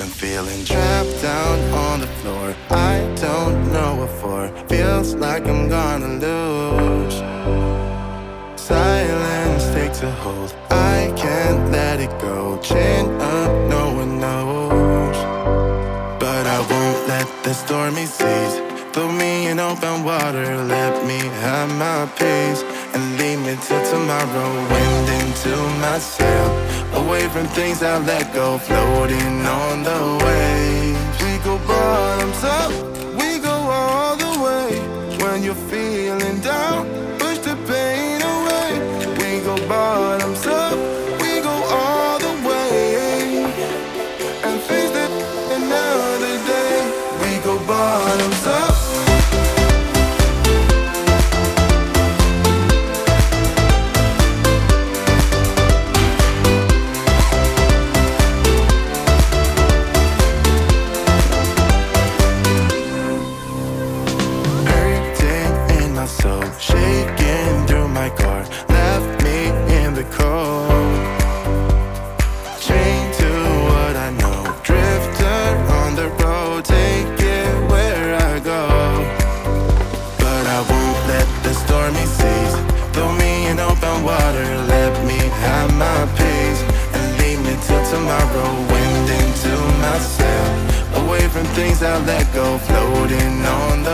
been feeling trapped down on the floor. I don't know what for. Feels like I'm gonna lose. Silence takes a hold. I can't let it go. Chain up, no one knows. But I won't let the stormy seas throw me in open water. Let me have my peace and leave me till tomorrow. Wind into my sail, away from things I let go. Floating on the waves. We go bottoms up, we go all the way. When you're feeling down, push the pain away. We go bottoms up, we go all the way. And face it another day. We go bottoms up. So shaking through my car, left me in the cold. Chained to what I know, drifter on the road, take it where I go. But I won't let the stormy seas throw me in open water. Let me have my peace and leave me till tomorrow. Wind into my sail, away from things I let go. Floating on the